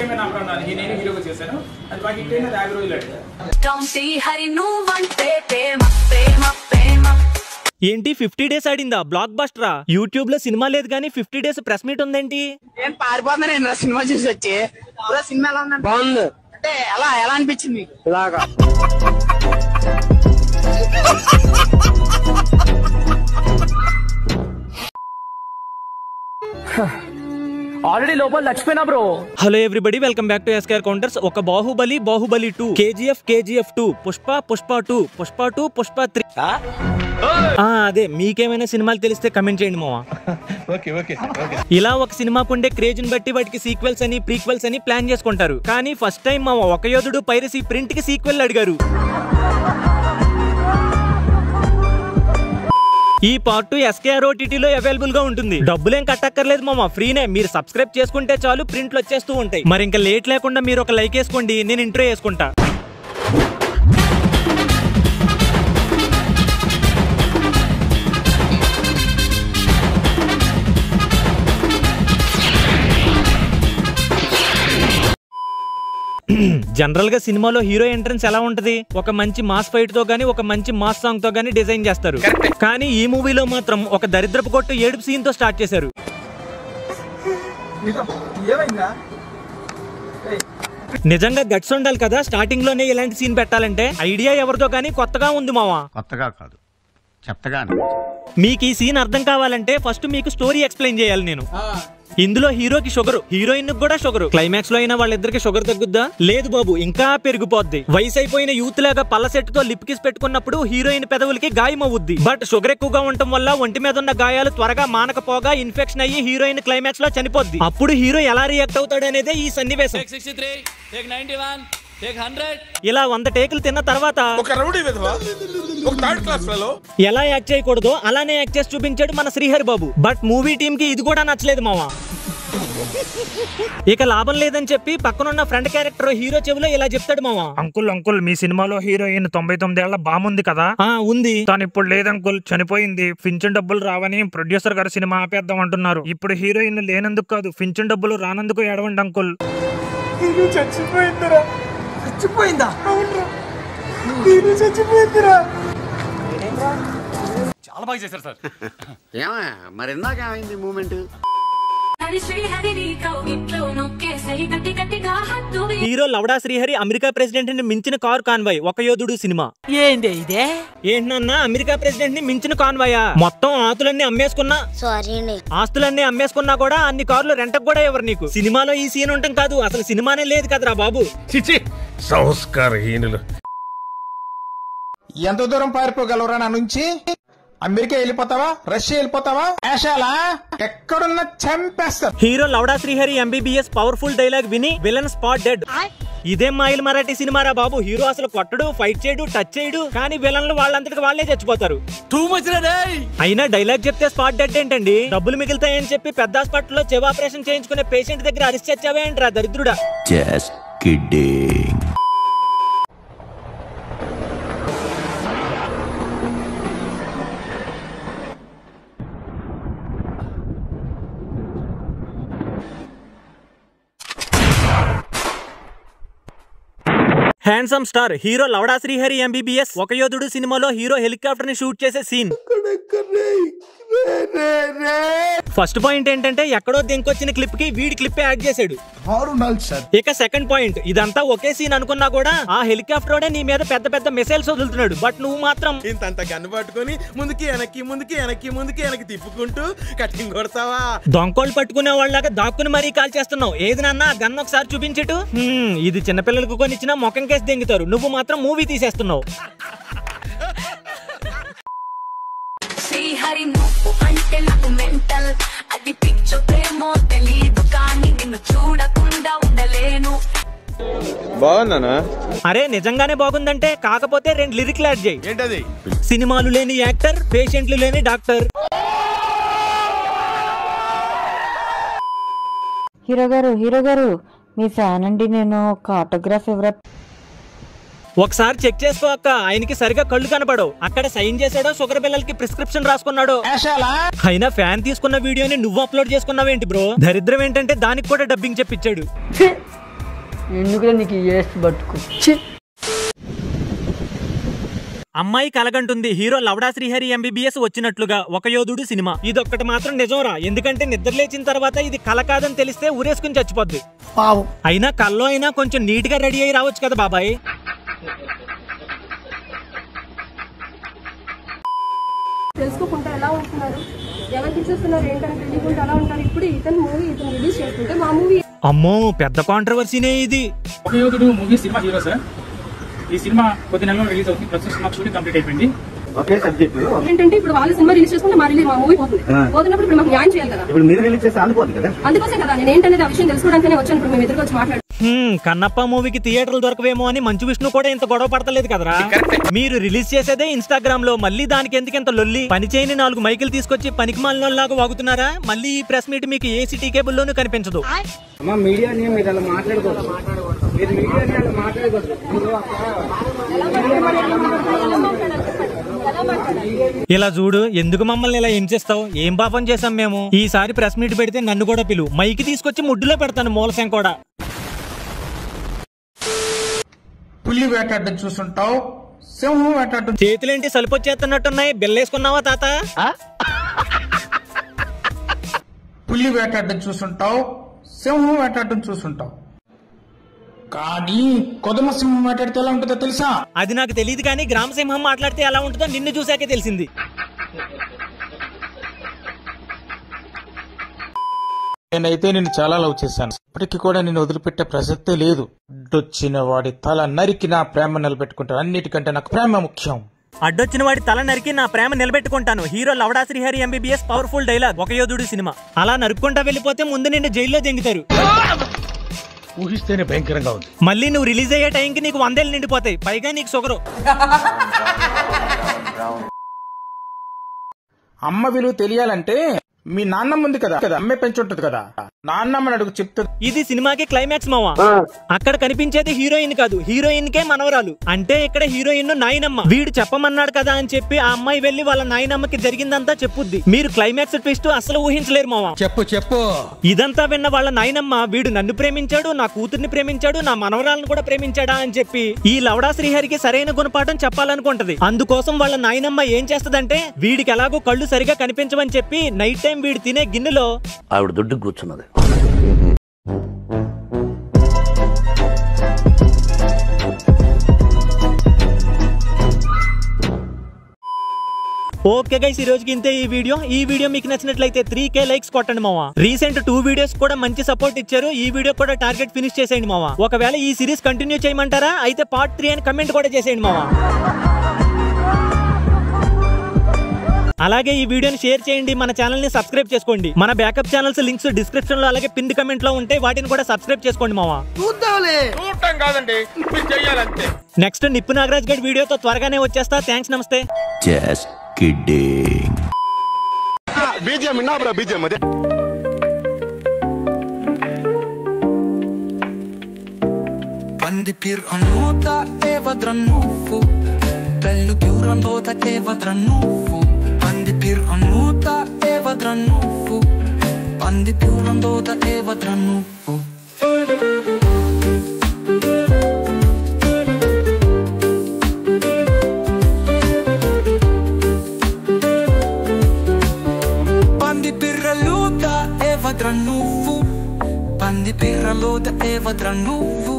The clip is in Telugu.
ముఖ్యంగా నా ప్రాణానికి నేను హీరోగా చేశాను. అది బాగా హిట్ అయినది 50 రోజులు అడిగా. ఏంటి 50 డేస్ ఆడిందా బ్లాక్ బస్టరా? యూట్యూబ్ లో సినిమా లేదు కానీ 50 డేస్ ప్రెస్ మీట్ ఉందేంటి? నేను పారిపోతున్నా సినిమా చూసి వచ్చి. సినిమా ఎలా ఉందంటే బాగుంది. అంటే ఎలా అనిపించింది మీకు? ఇలాగా ఆల్రెడీ లోపల చచ్చిపోయినా bro. Hello everybody, welcome back to SKR counters. ఒక బాహుబలి 2, KGF 2, పుష్ప 2, పుష్ప 2, పుష్ప 3. అదే మీకేమైనా సినిమాలు తెలిస్తే కమెంట్ చేయండి మావా. ఇలా ఒక సినిమాకు ఉండే క్రేజ్ ని బట్టి వాటికి సీక్వెల్స్ అని ప్రీక్వెల్స్ అని ప్లాన్ చేసుకుంటారు. కానీ ఫస్ట్ టైం మావా ఒక యోధుడు పైరసీ ప్రింట్ కి సీక్వెల్ అడిగారు. ఈ పార్ట్ 2 SKR OTT లో అవైలబుల్ గా ఉంటుంది. డబ్బులేం కట్టక్కర్లేదు మామ, ఫ్రీనే. మీరు సబ్స్క్రైబ్ చేసుకుంటే చాలు ప్రింట్లు వచ్చేస్తూ ఉంటాయి. మరి ఇంకా లేట్ లేకుండా మీరు ఒక లైక్ వేసుకోండి, నేను ఇంట్రో వేసుకుంటా. జనరల్ గా సినిమాలో హీరో ఎంట్రన్స్ ఎలా ఉంటది? ఒక మంచి మాస్ ఫైట్ తో గానీ ఒక మంచి మాస్ సాంగ్ తో గానీ డిజైన్ చేస్తారు. కానీ ఈ మూవీలో మాత్రం ఒక దరిద్రపు కొట్టు ఏడుపు సీన్ తో స్టార్ట్ చేశారు. నిజంగా గట్స్ ఉండాలి కదా స్టార్టింగ్ లోనే ఇలాంటి సీన్ పెట్టాలంటే. ఐడియా ఎవరితో కానీ కొత్తగా ఉంది మావా. కొత్తగా కాదు, చెత్తగా. మీకు ఈ సీన్ అర్థం కావాలంటే ఫస్ట్ మీకు స్టోరీ ఎక్స్ప్లెయిన్ చేయాలి నేను. ఇందులో హీరోకి షుగర్, హీరోయిన్ కూడా షుగర్. క్లైమాక్స్ లో అయినా వాళ్ళిద్దరికి షుగర్ తగ్గుద్దా? లేదు బాబు, ఇంకా పెరిగిపోద్ది. వయసు అయిపోయిన యూత్ లాగా పళ్ళ సెట్ తో లిప్ కిస్ పెట్టుకున్నప్పుడు హీరోయిన్ పెదవులకి గాయం అవుద్ది. బట్ షుగర్ ఎక్కువగా ఉండటం వల్ల ఒంటి మీద ఉన్న గాయాలు త్వరగా మానకపోగా ఇన్ఫెక్షన్ అయ్యి హీరోయిన్ క్లైమాక్స్ లో చనిపోద్ది. అప్పుడు హీరో ఎలా రియాక్ట్ అవుతాడు అనేది ఈ సన్నివేశం. ఇలా 100 టేకులు తిన్న తర్వాత ఎలా యాక్ట్ చేయకూడదో అలానే యాక్ట్ చేసి చూపించాడు మన శ్రీహరి బాబు. బట్ మూవీ టీమ్ కి ఇది కూడా నచ్చలేదు మావా. ఇక లాభం లేదని చెప్పి పక్కనున్న ఫ్రెండ్ క్యారెక్టర్ హీరో చెవిలో ఇలా చెప్తాడు మావా. అంకుల్ మీ సినిమాలో హీరోయిన్ 99 ఏళ్ల బాముంది కదా? ఉంది. తను ఇప్పుడు లేదంకుల్, చనిపోయింది. పింఛన్ డబ్బులు రావని ప్రొడ్యూసర్ గారు సినిమా ఆపేద్దాం అంటున్నారు. ఇప్పుడు హీరోయిన్ లేనందుకు కాదు, పింఛన్ డబ్బులు రానందుకు ఏడవండి అంకుల్. చచ్చిపోయిందా? చచ్చిపోయిందిరా. చాలా బాగా చేశారు సార్. మరి ఇందాక ఏమైంది మూమెంట్? హీరో లవడా శ్రీహరి అమెరికా ప్రెసిడెంట్ ని మించిన కార్ కాన్వాయ్ ఒక యోధుడు సినిమా. ఏంటి ఇదే? ఏంటన్నా అమెరికా ప్రెసిడెంట్ ని మించిన కాన్వాయా? మొత్తం ఆస్తులన్నీ అమ్మేసుకున్నా కూడా అన్ని కార్లు రెంటకు కూడా ఎవరు నీకు? సినిమాలో ఈ సీన్ ఉండటం కాదు, అసలు సినిమానే లేదు కదరా బాబు. సంస్కారహీనులు. ఎంత దూరం పారిపోగలరా నా నుంచి? అమెరికా వెళ్ళిపోతావా? రష్యా వెళ్ళిపోతావా? ఆశాలా ఎక్కడున్న చంపేస్తా. హీరో లవడా శ్రీహరి MBBS పవర్ఫుల్ డైలాగ్ విని విలన్ స్పాట్ డెడ్. ఇదేం మాయిల్ మరాఠీ సినిమారా బాబు. హీరో అసలు కొట్టడు, ఫైట్ చేయడు, టచ్ చేయడు, కానీ విలన్లు వాళ్ళంతటికి వాళ్ళే చచ్చిపోతారు. అయినా డైలాగ్ చెప్తే స్పాట్ డెడ్ ఏంటండి? డబ్బులు మిగులుతాయని చెప్పి పెద్ద హాస్పిటల్లో చెవి ఆపరేషన్ చేయించుకునే పేషెంట్ దగ్గర అరిసి చచ్చావే అంటారా దరిద్రుడా. హ్యాండ్సమ్ స్టార్ హీరో లవడా శ్రీహరి MBBS ఒక యోధుడు సినిమాలో హీరో హెలికాప్టర్ ని షూట్ చేసే సీన్. ఫస్ట్ పాయింట్ ఏంటంటే ఎక్కడో దెంకొచ్చిన క్లిప్ కి వీడి క్లిప్ యాడ్ చేశాడు. ఇక సెకండ్ పాయింట్, ఇదంతా ఒకే సీన్ అనుకున్నా కూడా ఆ హెలికాప్టర్ నీ మీద పెద్ద పెద్ద మిసైల్స్ వదులుతున్నాడు. బట్ నువ్వు మాత్రం ఇంత గన్ను పట్టుకొని ముందుకి వెనక్కి తిప్పుకుంటూ కటింగ్ కొడతావా? దొంకోళ్ళు పట్టుకునే వాళ్ళగా దాక్కుని మరీ కాల్ చేస్తున్నావు. ఏది నాన్న గన్ ఒకసారి చూపించటు. ఇది చిన్నపిల్లలకు కొనిచ్చిన మొఖం కేసి దెంగుతారు, నువ్వు మాత్రం మూవీ తీసేస్తున్నావు. శ్రీహరి నువ్వు అంటే నాకు మెంటల్, అది పిచ్చో ప్రేమో తెలీదు కానీ నిన్ను చూడకుండా ఉండలేను. బాగున్నానా? అరే నిజంగానే బాగుందంటే, కాకపోతే 2 లిరిక్లు యాడ్ చేయి. ఏంటది? సినిమాలు లేని యాక్టర్, పేషెంట్లు లేని డాక్టర్. హీరో గారు మీ ఫ్యాన్ అండి, నేను ఒక ఆటోగ్రాఫ్ ఎవరా? ఒకసారి చెక్ చేసుకో అక్క, ఆయనకి సరిగా కళ్ళు కనపడవు. అక్కడ సైన్ చేశాడో షుగర్ పిల్లలకి ప్రిస్క్రిప్షన్ రాసుకున్నాడో. అయినా ఫ్యాన్ తీసుకున్న వీడియోని నువ్వు అప్లోడ్ చేసుకున్నావేంటి బ్రో? దరిద్రం ఏంటంటే దానికి కూడా డబ్బింగ్ చెప్పించాడు. ఎందుకులే నీకు వేస్ట్ బతుకు. అమ్మాయి కలగంటుంది హీరో లవడా శ్రీహరి ఎంబీబీఎస్ వచ్చినట్లుగా ఒక యోధుడు సినిమా. ఇదొక్కటి మాత్రం నిజంరా, ఎందుకంటే నిద్ర లేచిన తర్వాత ఇది కల కాదని తెలిస్తే ఊరేసుకుని చచ్చిపోద్ది. అయినా కల్లో అయినా కొంచెం నీట్ గా రెడీ అయి రావచ్చు కదా బాబాయ్. తెలుసుకోకుండా ఎలా ఉంటున్నారు, ఎవరికి ఇచ్చేస్తున్నారు ఏంటని తెలియకుండా ఎలా ఉంటారు. ఇప్పుడు ఇతను మూవీ ఇతను రిలీజ్ చేసుకుంటే మా మూవీ అమ్మో పెద్ద కాంట్రవర్సీనే ఇది. ఒక యోధుడు మూవీ సినిమా హీరో సార్. ఈ సినిమా కొద్ది నెలలో రిలీజ్ అవుతుంది. ప్రస్తుతం సినిమా షూటింగ్ కంప్లీట్ అయిపోయింది. ఏంటంటే ఇప్పుడు వాళ్ళు సినిమా రిలీజ్ చేసుకుంటే మా మూవీ పోతుంది. పోతున్నప్పుడు ఇప్పుడు మాకు న్యాయం చేయాలి కదా. ఇప్పుడు మీరు రిలీజ్ చేస్తే అనుకోదు కదా. అందుకోసం కదా నేను ఏంటనేది ఆ విషయం తెలుసుకోవడానికనే వచ్చాను. ఇప్పుడు మేము ఎదురుగా వచ్చి మాట్లాడు. కన్నప్ప మూవీకి థియేటర్లు దొరకవేమో అని మంచు విష్ణు కూడా ఇంత గొడవ పడతలేదు కదరా. మీరు రిలీజ్ చేసేదే ఇన్స్టాగ్రామ్ లో, మళ్ళీ దానికి ఎందుకు ఇంత లొల్లి? పని చేయని 4 మైకులు తీసుకొచ్చి పనికి మాలినలాగా వాగుతున్నారా? మళ్ళీ ఈ ప్రెస్ మీట్ మీకు ఏ సిటీ కేబుల్ లోనూ కనిపించదు. మీడియాని మీరు అలా మాట్లాడుకోవచ్చు. మీరు మీడియాని అలా మాట్లాడుకోవచ్చు. ఇలా చూడు, ఎందుకు మమ్మల్ని ఇలా హింసిస్తావు? ఏం పాపం చేశాం మేము? ఈసారి ప్రెస్ మీట్ పెడితే నన్ను కూడా పిలువు, మైకి తీసుకొచ్చి ముడ్డులో పెడతాను మూలసం కూడా. పుల్లి వేటాడడం చూసుంటావు, సింహం వేటాడడం. చేతులేంటి సలిపొచ్చేస్తున్నట్టున్నాయి, బెల్లేసుకున్నావా తాత? పుల్లి వేటాడడం చూసుంటావు, సింహం వేటాడడం చూసుంటావు, కానీ కొదమ సింహం మాట్లాడితే ఎలా ఉంటుందో తెలుసా? అది నాకు తెలియదు, కానీ గ్రామ సింహం మాట్లాడితే ఎలా ఉంటుందో నిన్ను చూసాకే తెలిసింది. నేనైతే నిన్ను చాలా లవ్ చేశాను. ఇప్పటికీ కూడా నేను వదిలిపెట్టే ప్రసక్తే లేదు. అడ్డొచ్చిన వాడి తల నరికి నా ప్రేమ నిలబెట్టుకుంటాను. అన్నిటికంటే నాకు ప్రేమ ముఖ్యం. అడ్డొచ్చిన వాడి తల నరికి నా ప్రేమ నిలబెట్టుకుంటాను. హీరో లవడా Srihari MBBS powerful dialogue Oka Yodhudu cinema. అలా నరుక్కుంటా వెళ్ళిపోతే ముందు నిన్ను జైల్లో దెంగుతారు. ఊహిస్తేనే భయంకరంగా ఉంది. మళ్ళీ నువ్వు రిలీజ్ అయ్యే టైంకి నీకు 100 ఏళ్ళు నిండిపోతాయి, పైగా నీకు షుగరు. అమ్మ విలువ తెలియాలంటే మీ నాన్నమ్మ ఉంది కదా, అమ్మే పెంచుంటది కదా, నాన్నమ్మని అడుగు చెప్తుంది. ఇది సినిమాకి క్లైమాక్స్ మావా. అక్కడ కనిపించేది హీరోయిన్ కాదు, హీరోయిన్ కే మనవరాలు. అంటే ఇక్కడ హీరోయిన్ నాయనమ్మ. వీడు చెప్పమన్నాడు కదా అని చెప్పి ఆ అమ్మాయి వెళ్లి వాళ్ళ నాయనమ్మకి జరిగిందంతా చెప్పుద్ది. మీరు క్లైమాక్స్ ట్విస్ట్ అసలు ఊహించలేరు మావా. చెప్పు. ఇదంతా విన్న వాళ్ళ నాయనమ్మ వీడు నన్ను ప్రేమించాడు, నా కూతుర్ని ప్రేమించాడు, నా మనవరాలను కూడా ప్రేమించాడా అని చెప్పి ఈ లవడా శ్రీహరికి సరైన గుణపాఠం చెప్పాలనుకుంటది. అందుకోసం వాళ్ళ నాయనమ్మ ఏం చేస్తదంటే వీడికి ఎలాగో కళ్ళు సరిగా కనిపించవని చెప్పి నైట్ టైం వీడు తినే గిన్నెలో ఆవిడ దొడ్డు కూర్చున్నది. ఓకే గైస్, ఈ రోజుకి ఇంతే ఈ వీడియో మీకు నచ్చినట్లయితే 3K లైక్స్ కొట్టండి మావా. రీసెంట్ 2 వీడియోస్ కూడా మంచి సపోర్ట్ ఇచ్చారు. ఈ వీడియో కూడా టార్గెట్ ఫినిష్ చేసేయండి మావా. ఒకవేళ ఈ సిరీస్ కంటిన్యూ చేయమంటారా అయితే పార్ట్ 3 అని కమెంట్ కూడా చేసేయండి మావా. అలాగే ఈ వీడియోని షేర్ చేయండి, మన ఛానల్ ని సబ్స్క్రైబ్ చేసుకోండి. మన బ్యాకప్ ఛానల్స్ లింక్స్ డిస్క్రిప్షన్ లో అలాగే పిన్ కమెంట్ లో ఉంటాయి, వాటిని కూడా సబ్స్క్రైబ్ చేసుకోండి మావా. చూడటం కాదండి, మీరు చెయ్యాలంతే. నెక్స్ట్ నిప్పు నాగరాజ్ గడి వీడియోతో త్వరగానే వచ్చేస్తా. థ్యాంక్స్, నమస్తే. Just kidding. బీజేఎం విన్నావురా? బీజేఎం అదే. Bandi pir anuta e vadrannufu Bellu più randota e vadrannufu Bandi pir anuta e vadrannufu Bandi più randota e vadrannufu Bandi pirraluta e vadrannufu Bandi pirraluta e vadrannufu